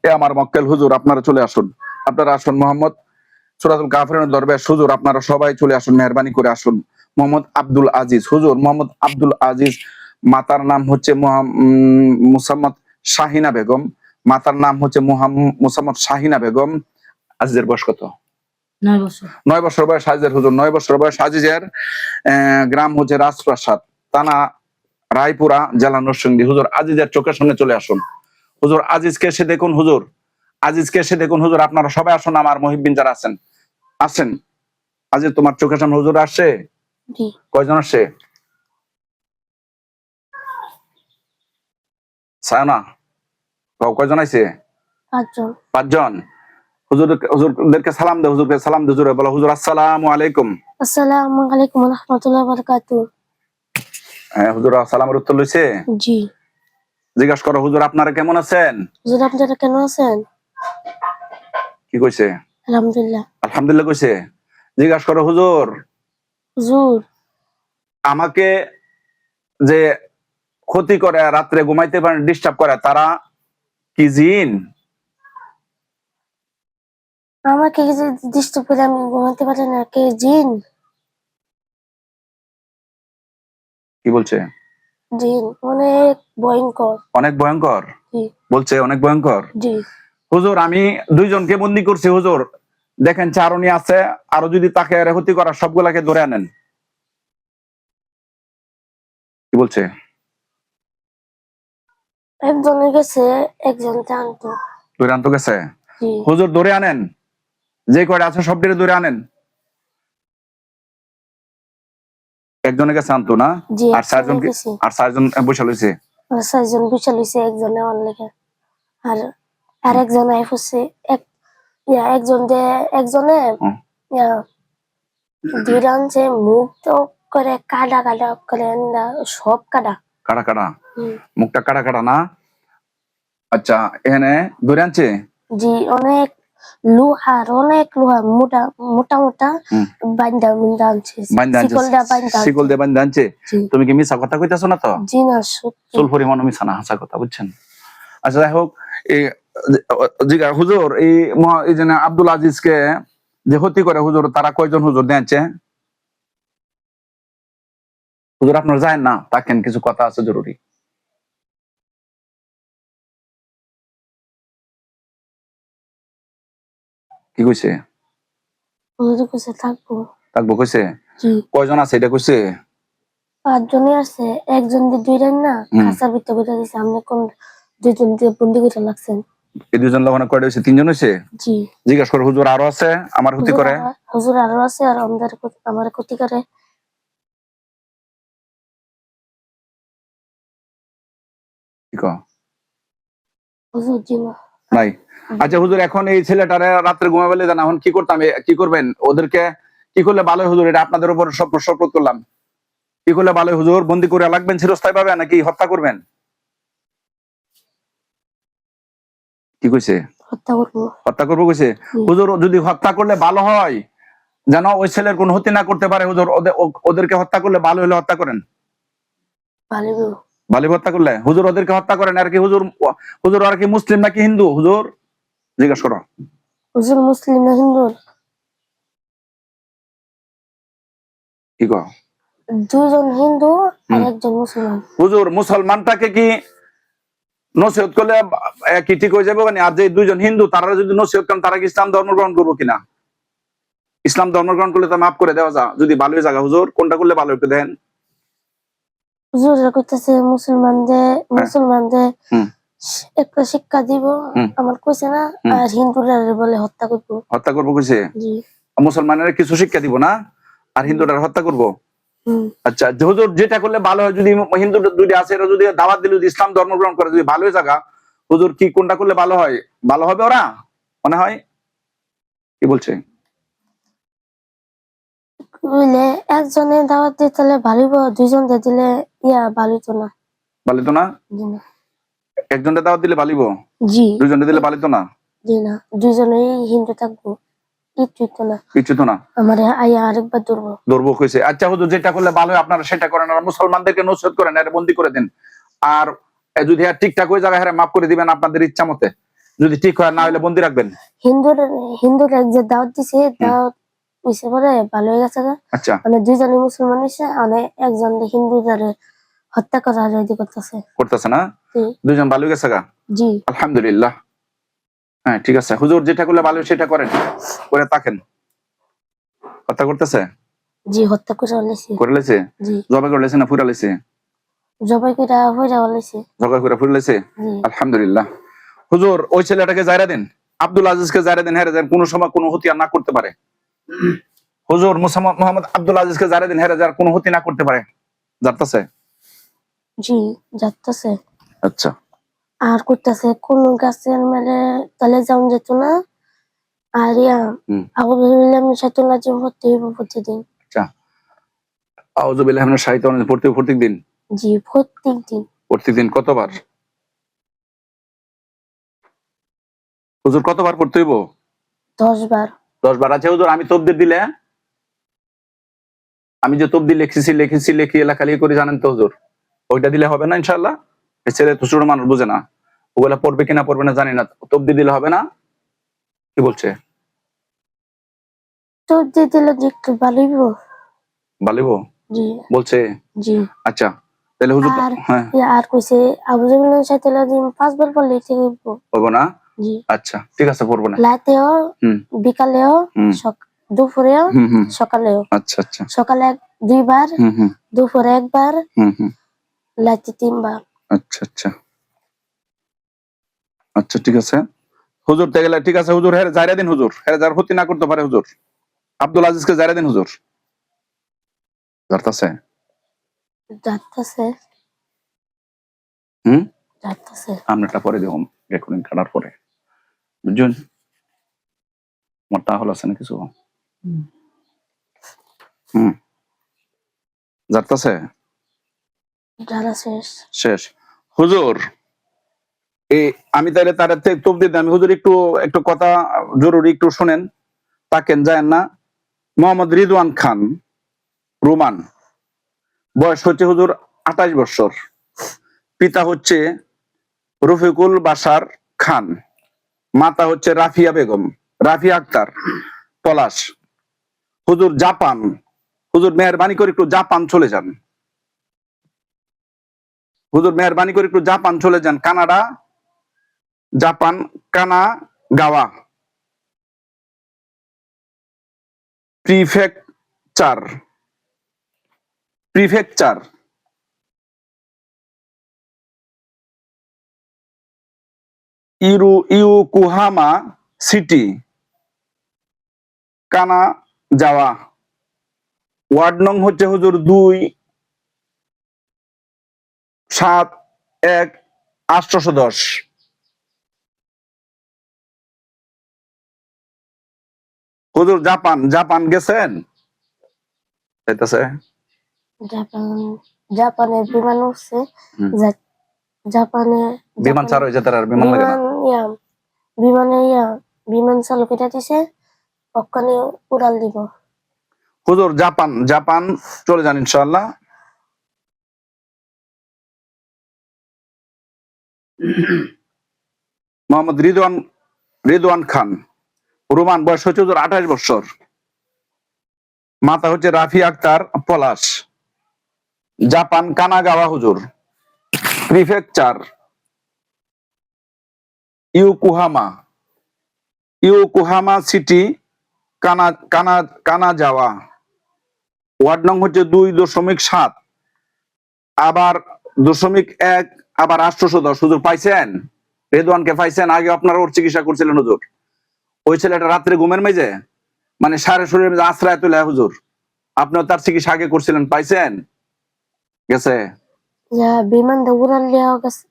এ আমার মক্কেল হুজুর, আপনারা চলে আসুন, আপনারা আসুন। মোহাম্মদ সূরাতুল কাফিরুন দরবেশ হুজুর, আপনারা সবাই চলে আসুন, মেহরবানি করে আসুন। মোহাম্মদ আব্দুল আজিজ হুজুর, মোহাম্মদ আব্দুল আজিজ, মাতার নাম হচ্ছে মুসাম্মদ শাহিনা বেগম, মাতার নাম হচ্ছে মুসাম্মদ শাহিনা বেগম। আজিজের বয়স কত? 9 বছর। 9 বছর বয়স আজিজের হুজুর, 9 বছর বয়স আজিজের। গ্রাম হচ্ছে রাজপ্রাসাদ, থানা রায়পুরা, জেলা নরসিংদী। হুজুর আজিজের চোখের সামনে চলে আসুন। হুজুর আজিজকে এসে দেখুন হুজুর, আজিজকে এসে দেখুন হুজুর, আপনারা সবাই আসুন, আমার মুহিব্বিন যারা আছেন আসেন। আজিজ তোমার চোখের সামনে হুজুর আসছে? জি। কয়জন আসছে? সায়না, কয়জন আইছে? 5 জন। 5 জন। হুজুরদেরকে সালাম দে, হুজুরকে সালাম দে, হুজুরে বলো হুজুর আসসালামু আলাইকুম। আসসালামু আলাইকুম ওয়া রাহমাতুল্লাহি ওয়া বারাকাতুহু। হ্যাঁ হুজুর সালামের উত্তর লইছে? জি। জিজ্ঞাসা করো হুজুর আপনারা কেমন আছেন? হুজুর আপনারা কেমন আছেন? কি কইছে? আলহামদুলিল্লাহ। আলহামদুলিল্লাহ কইছে। জিজ্ঞাসা করো হুজুর হুজুর আমাকে যে ক্ষতি করে, রাত্রে ঘুমাইতে পারে, ডিস্টার্ব করে, তারা কি জিন? আমাকে যে ডিস্টার্ব করে আমি ঘুমাতে পারি না, কে জিন? কি বলছে? জিন অনেক ভয়ঙ্কর। অনেক ভয়ঙ্কর জি। বলছে, অনেক ভয়ঙ্কর। জি। হুজুর আমি 2 জনকে বন্দি করছি হুজুর, দেখেন চারণী আছে, আরো যদি তাকে ক্ষতি করার সবগুলাকে ধরে আনেন। কি বলছে? একজনে গেছে, একজন জানতো। ধরে আনতে গেছে? জি। হুজুর ধরে আনেন, যে কয়টা আছে সবটিরে ধরে আনেন। একজনে গেছে আনতো না? জি, আর 4 জন গেছে। আর 4 জন বসে লইছে। আর 6 জন বিশাল হইছে, একজনে অন লেখা। আর একজন আই হচ্ছে একজনে ধরে আনছে, মুখ তো করে কাটা কাটা করে, সব কাটা কাটা কাটা, মুখটা কাটা কাটা না? আচ্ছা, এখানে ধরে আনছে? জি, অনেক অনেক লোহা মোটা মোটা মোটা বান্দা আনছে, শিকল দিয়ে বান্ধা আনছে। তুমি কি মিছা কথা কইতাছো না তো? জি না, সত্যি। চুল পরিমাণ মিছা না, হাসা কথা, বুঝছেন? আচ্ছা যাই হোক, হুজুর এই যে আব্দুল আজিজকে যে ক্ষতি করে হুজুর, তারা কয়জন হুজুর দিয়েছে? হুজুর আপনার যায় না, তাকেন কিছু কথা আছে জরুরি। কি কইছে? হুজুর কইছে থাকবো। থাকবো কইছে? জি। কয়জন আছে এটা কইছে? 5 জনই আছে, একজন দিয়ে 2 জন না খাঁচার ভিতরে বইটা দিছে, আপনি কোন 2 জন দিয়ে বন্দি করে লাগছেন। এই 2 জন লবণে কয়টা হইছে? 3 জন হইছে? জি। জিজ্ঞাসা করে হুজুর আরো আছে আমার ক্ষতি করে? হুজুর আরো আছে, আর আমার ক্ষতি করে। কি কও? হুজুর জি না। নাই। আচ্ছা হুজুর, এখন এই ছেলেটারে রাত্রে ঘুমাবেলে জানা, এখন কি করতাম, কি করবেন? ওদেরকে কি করলে ভালো হুজুর? এটা আপনাদের উপর সব প্রশ্ন করলাম। কি করলে ভালো হুজুর? বন্দি করে রাখবেন চিরস্থায়ী ভাবে, নাকি হত্যা করবেন? কি কইছে? হত্যা করবো। হত্যা করবো কইছে? হুজুর যদি হত্যা করলে ভালো হয়, যেন ওই ছেলের কোন ক্ষতি না করতে পারে হুজুর, ওদেরকে হত্যা করলে ভালো হলে হত্যা করেন। ভালো হত্যা করলে হুজুর ওদেরকে হত্যা করেন। আর কি হুজুর, হুজুর আর কি মুসলিম নাকি হিন্দু হুজুর? জিজ্ঞাসা করো। হুজুর মুসলিম না হিন্দু? কি কও? 2 জন হিন্দু আর একজন মুসলমান। হুজুর মুসলমানটাকে কি নসিহত করলে কি ঠিক হয়ে যাবে? মানে আর যে 2 জন হিন্দু, তারা যদি নসিহত করেন, তারা কি ইসলাম ধর্ম গ্রহণ করবো কিনা? ইসলাম ধর্ম গ্রহণ করলে তো মাফ করে দেওয়া যা, যদি ভালোই জায়গা। হুজুর কোনটা করলে ভালো একটু দেন। হুজুর কইতাছে মুসলমানদের একটা শিক্ষা দিব, আমার কইছে না, আর হিন্দুরা বলে হত্যা করব। হত্যা করবো কইছে? জি। মুসলমানের কিছু শিক্ষা দিব না, আর হিন্দুটার হত্যা করবো। আচ্ছা হুজুর যেটা করলে ভালো হয়, যদি হিন্দু দুইটা আছে, এরা যদি দাওয়াত দিলে, যদি ইসলাম ধর্ম গ্রহণ করে, যদি ভালোই জায়গা, হুজুর কি কোনটা করলে ভালো হয়? ভালো হবে ওরা মনে হয়? কি বলছে? বুঝলে একজনে দাওয়াত দিতে ভালো, 2 জন দিলে ভালো তো না। ভালো তো না? একজনটা দাওয়াত দিলে ভালিব, জি। 2 জনে দিলে ভালো তো না? জি না, 2 জনেই হিন্দু থাকবো, কিছু তো না। আমার আয়া আরেকবার ধরবো কইছে। আচ্ছা হুজুর যেটা করলে ভালো হয় আপনারা সেটা করেন, আর মুসলমানদেরকে নসিহত করেন, আর বন্দি করে দেন। আর যদি ঠিকঠাক ওই জায়গায় মাফ করে দিবেন আপনাদের ইচ্ছা মতে। যদি ঠিক হয়, না হলে বন্দি রাখবেন। হিন্দুর এক যে দাওয়াত দিছে, দাওয়াত হইছে পরে ভালো হয়ে গেছে। আচ্ছা, মানে দুইজনে মুসলমান হইছে, মানে একজন হিন্দুদের হত্যা করার রেডি করতেছে। করতেছে না? দুইজন ভালো গেছে গা? জি আলহামদুলিল্লাহ। হ্যাঁ, ঠিক আছে হুজুর, যেটা করলে ভালো সেটা করেন, করে থাকেন। কথা করতেছে? জি হত্যা করে ফেলেছে। করে লেছে? জি জবাই করে লেছে না ফুরা লেছে? জবাই করে হইরা ফেলেছে। জবাই করে ফুরা লেছে? জি আলহামদুলিল্লাহ। হুজুর, ওই ছেলেটাকে জায়রা দিন, আব্দুল আজিজকে জায়রা দিন, হ্যাঁ যেন কোনো সময় কোনো হত্যা না করতে পারে। হুজুর, মোহাম্মদ আব্দুল আজিজকে জায়রা দিন, হ্যাঁ যেন কোনো হত্যা না করতে পারে। জানতাছে? জি যাচ্ছে। আচ্ছা, আর করতেছে কোন গাছের মেলে তালে যাওন যেত না। আর আবুল্লাহ ভর্তি হইব প্রতিদিন। আচ্ছা, আউযু বিল্লাহি মিনাশ শাইতানির রাজিম প্রত্যেকদিন? জি প্রত্যেকদিন। প্রতিদিন কতবার হুজুর, কতবার পড়তে হইব? 10 বার। 10 বার। আচ্ছা হুজুর, আমি তবদির দিলে, আমি যে তবদির লিখেছি লিখি লেখালেখি করে, জানেন তো হুজুর, ওইটা দিলে হবে না ইনশাআল্লাহ? এই ছেলে তো ছোট মানুষ, বুঝে না, ওগুলা পড়বে কিনা পড়বে না জানি না, তবদির দিলে হবে না? কি বলছে? তো দিয়ে দিলে যে একটু ভালোই হইব। বালিব জি বলছে? জি। আচ্ছা, তাহলে হুজুর, আর হ্যাঁ, আর কইছে আবুল্লাহ সাইতুল্লাহ 5 বার পড়লে ঠিক হইব। হবে না? জি আচ্ছা, ঠিক আছে, পড়বো না। রাতেও, হুম বিকালেও, হুম দুপুরেও, হুম হুম সকালেও। আচ্ছা আচ্ছা, সকালে 2 বার, হুম হুম দুপুরে 1 বার, হুম হুম রাতে 3 বার। আচ্ছা আচ্ছা আচ্ছা, ঠিক আছে হুজুর, তাহলে ঠিক আছে হুজুর, হ্যাঁ জায়রা দিন হুজুর, হ্যাঁ যার ক্ষতি না করতে পারে হুজুর, আব্দুল আজিজকে জায়রা দিন হুজুর। জানতাছে? যাচ্ছে হুম, যাচ্ছে। আমরা এটা পরে দেখুন, রেকর্ডিং কাটার পরে, বুঝছেন? মোটা হল আছে না কিছু? হুম, জানতাছে? যারা শেষ। শেষ। হুজুর, এই আমি তাহলে তার তবদির দিই। আমি হুজুর একটু একটু কথা জরুরি, একটু শুনেন, তাকেন যায় না। মোহাম্মদ রিদওয়ান খান রোমান, বয়স হচ্ছে হুজুর 28 বছর, পিতা হচ্ছে রফিকুল বাশার খান, মাতা হচ্ছে রাফিয়া বেগম, রাফিয়া আক্তার পলাশ। হুজুর জাপান, হুজুর মেহরবানি করে একটু জাপান চলে যান, হুজুর মেহরবানি করে একটু জাপান চলে যান, Canada, Japan, Kanagawa prefecture, prefecture Yokohama city, Kanazawa. Ward নং হচ্ছে হুজুর 271-1810। হুজুর জাপান, জাপান গেছেন? যাইতাছে? জাপান, জাপানের বিমান উঠছে। হুম। জাপানে বিমান ছাড় হয়েছে, তার আর বিমান লাগে না। বিমান বিমানে বিমান চালক এটা দিছে, ওখানে উড়াল দিব। হুজুর জাপান, জাপান চলে যান ইনশাআল্লাহ। মোহাম্মদ রিদওয়ান খান রোমান, বয়স হচ্ছে হুজুর 28 বছর, মাতা হচ্ছে রাফি আক্তার পলাশ, জাপান, কানাগাওয়া হুজুর, প্রিফেকচার ইয়োকোহামা, ইয়োকোহামা সিটি, কানা কানা কানাজাওয়া। ওয়ার্ড নং হচ্ছে 2.7, আবার 0.1, আবার 810। হুজুর পাইছেন? রেদওয়ানকে পাইছেন? আগে আপনারা ওর চিকিৎসা করছিলেন হুজুর। ওই ছেলেটা রাত্রে ঘুমের মেঝে, মানে সারা শরীরের মধ্যে আশ্রয় তুলে হুজুর, আপনিও তার চিকিৎসা আগে করছিলেন, পাইছেন? গেছে? বিমান দে উড়াল লিয়া গেছে,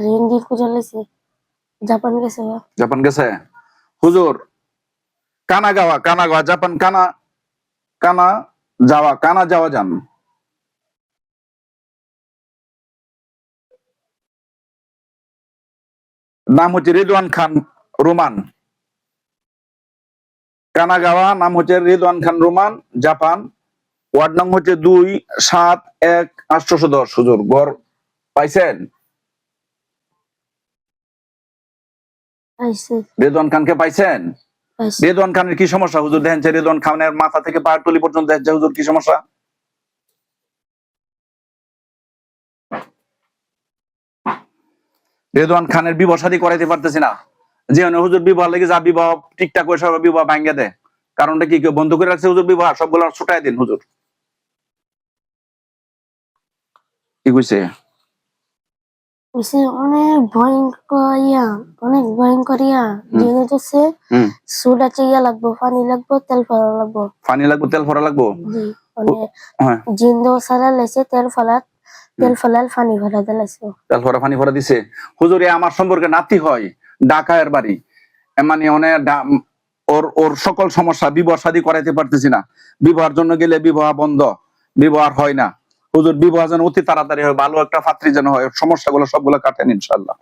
রেন্ডির করে লাইছে। জাপান গেছে। জাপান গেছে হুজুর। কানাগাওয়া, কানাগাওয়া জাপান, কানা যাওয়া যান। নাম হচ্ছে রিদওয়ান খান রোমান, কানাগাওয়া, নাম হচ্ছে রিদওয়ান খান রোমান, জাপান। ওয়ার্ড নং হচ্ছে 271-1810। হুজুর ঘর পাইছেন? পাইছি রেদওয়ান খানকে পাইছেন? পাইছি রেদওয়ান খানের কি সমস্যা হুজুর? দেখেন যে রেদওয়ান খানের মাথা থেকে পায়ের তলি পর্যন্ত দেখেন যে হুজুর কি সমস্যা? রেদওয়ান খানের বিবাহ শাদী করাইতে পারতেছি না, যে হুজুর বিবাহ লেগে যা বিবাহ ঠিকঠাক করে সব বিবাহ ভাঙ্গে দেয়। কারণটা কি কেউ বন্ধ করে রাখছে হুজুর? বিবাহ সবগুলো ছুটাই দিন হুজুর। কি কইছে? বলছে অনেক ভয়ঙ্কর জেনে দিচ্ছে সোডা চিয়া লাগবো, পানি লাগবো, তেল ফেলা লাগবো। পানি লাগবো, তেল ভরা লাগবো। জি মানে হ্যাঁ, জিন্দো সারা লেছে তেল ফেলাল পানি ভরা দিলাইছে। তেল ভরা পানি ভরা দিছে। হুজুর আমার সম্পর্কে নাতি হয়, ঢাকায়ের বাড়ি। মানে ওর ওর সকল সমস্যা, বিবাহ শাদী করাইতে পারতেছি না। বিবাহের জন্য গেলে বিবাহ বন্ধ, বিবাহ আর হয় না। হুজুর বিবাহ যেন অতি তাড়াতাড়ি হয়, ভালো একটা পাত্রী যেন হয়, সমস্যাগুলো সবগুলো কাটেন ইনশাল্লাহ।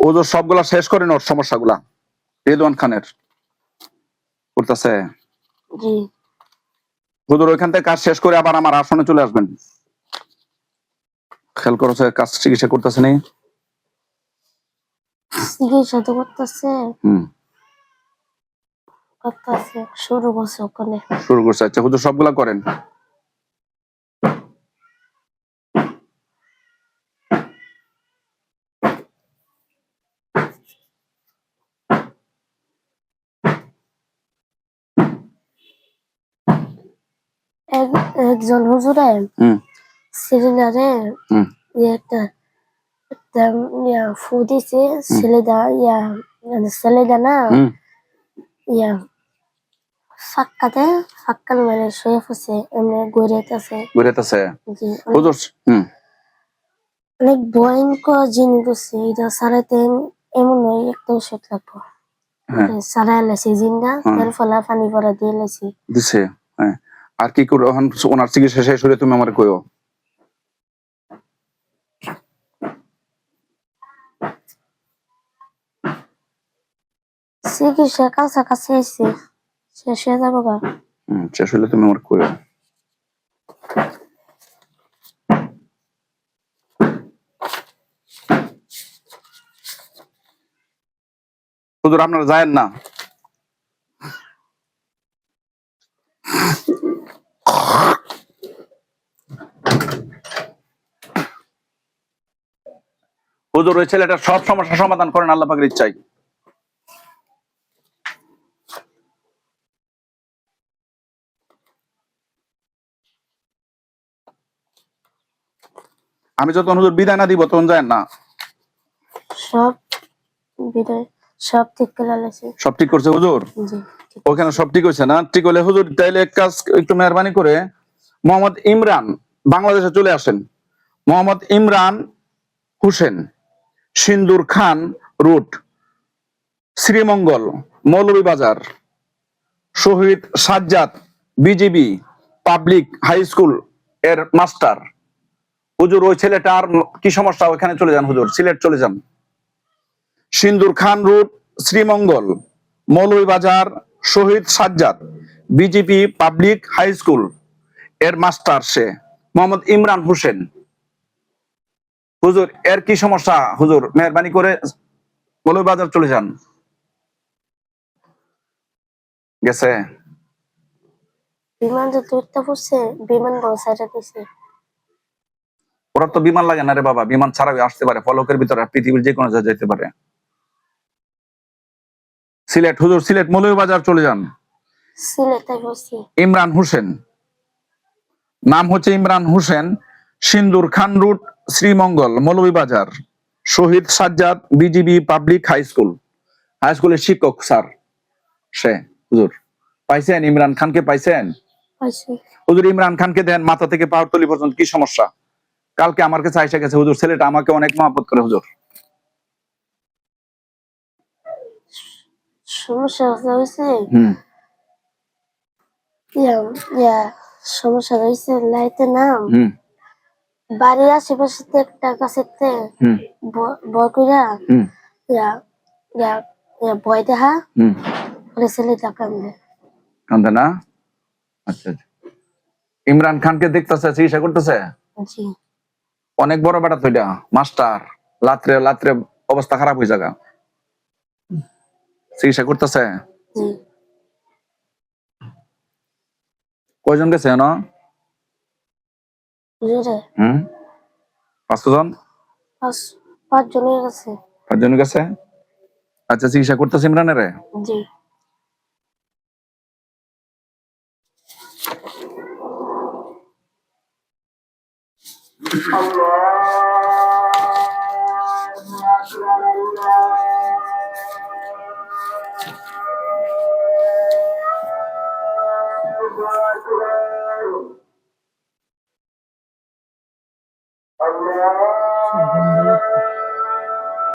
হুজুর সবগুলা শেষ করেন ওর সমস্যাগুলা। রেদওয়ান খানের করতেছে। জি হুজুর ওইখান থেকে কাজ শেষ করে আবার আমার আসনে চলে আসবেন। খেয়াল করছে কাজ চিকিৎসা করতেছে নি? চিকিৎসা তো করতেছে শুরু করছে ওখানে। শুরু করছে। আচ্ছা হুজুর সবগুলা করেন। একজন হুজুরে সিলিন্ডারে একটা ফু দিছে, ছেলেদা না ফাক্কাল মানে শুয়ে পড়ছে, এমনি ঘুরেতেছে। জি হুজুর অনেক ভয়ঙ্কর জিনিস করছে। এটা সারাইতে এমন নয় একটা ওষুধ লাগবো, সারাই লাইছি জিন্দা তেল ফলা পানি ভরা দিয়ে লাইছি দিছে। হ্যাঁ, আর কি করে ওনার চিকিৎসা শেষ হলে তুমি আমার কইও। চিকিৎসা কাছাকাছি আইছে, শেষ হয়ে যাবো গা। শেষ হলে তুমি আমার কইও। হুজুর আপনারা যায়েন না। হুজুর ওই ছেলেটার সব সমস্যা সমাধান করেন আল্লাহ পাকের ইচ্ছায়। আমি যখন হুজুর বিদায় না দিব তখন যায়েন না। সব বিদায় সব ঠিক করে লাইছি। সব ঠিক করছে হুজুর? জি ওখানে সব ঠিক হয়েছে না? ঠিক হলে হুজুর তাইলে এক কাজ একটু মেহরবানি করে মোহাম্মদ ইমরান বাংলাদেশে চলে আসেন। Mohammad Imran Hossain, Sindur Khan route, Sreemangal, Moulvibazar, Shahid Sajjad BGB public high school এর মাস্টার। হুজুর ওই ছেলেটার কি সমস্যা? ওখানে চলে যান হুজুর, সিলেট চলে যান। Sindur Khan route, Sreemangal, Moulvibazar, Shahid Sajjad BGB public high school এর মাস্টার সে মোহাম্মদ ইমরান হোসেন। হুজুর এর কি সমস্যা? হুজুর মেহরবানি করে মৌলভীবাজার চলে যান। গেছে? বিমান যে তুইটা পড়ছে, বিমান বসাইটা দিছে। ওরা তো বিমান লাগে না রে বাবা, বিমান ছাড়াই আসতে পারে, ফলকের ভিতরে পৃথিবীর যে কোনো জায়গায় যেতে পারে। সিলেট হুজুর, সিলেট মৌলভীবাজার চলে যান। সিলেটে বসছি। ইমরান হোসেন, নাম হচ্ছে Imran Hossain, Sindur Khan route, Sreemangal, Moulvibazar, Shahid Sajjad BGB public high school, high স্কুলের শিক্ষক স্যার সে। হুজুর পাইছেন ইমরান খানকে? পাইছেন পাইছি হুজুর? ইমরান খানকে দেন মাথা থেকে পাওয়ার তলি পর্যন্ত কি সমস্যা? কালকে আমার কাছে আইসা গেছে হুজুর, ছেলেটা আমাকে অনেক মহব্বত করে হুজুর। সমস্যা হয়েছে। সমস্যা হয়েছে লাইতে নাম বাড়ির আশেপাশে একটা গাছেতে বকইরা ভয় দেখা ছেলেটা কান্দে। কান্দে না? আচ্ছা আচ্ছা। ইমরান খানকে দেখতেছে, চিকিৎসা করতেছে? জি অনেক বড় বেটা তো এটা, মাস্টার। রাত্রে রাত্রে অবস্থা খারাপ হয়ে যাগা, চিকিৎসা করতেছে। জি কয়জন গেছে না? হুজুরে হুম, 5 জন? পাঁচ 5 জনের কাছে। 5 জন গেছে। আচ্ছা, চিকিৎসা করতেছে ইমরানের? জি Allah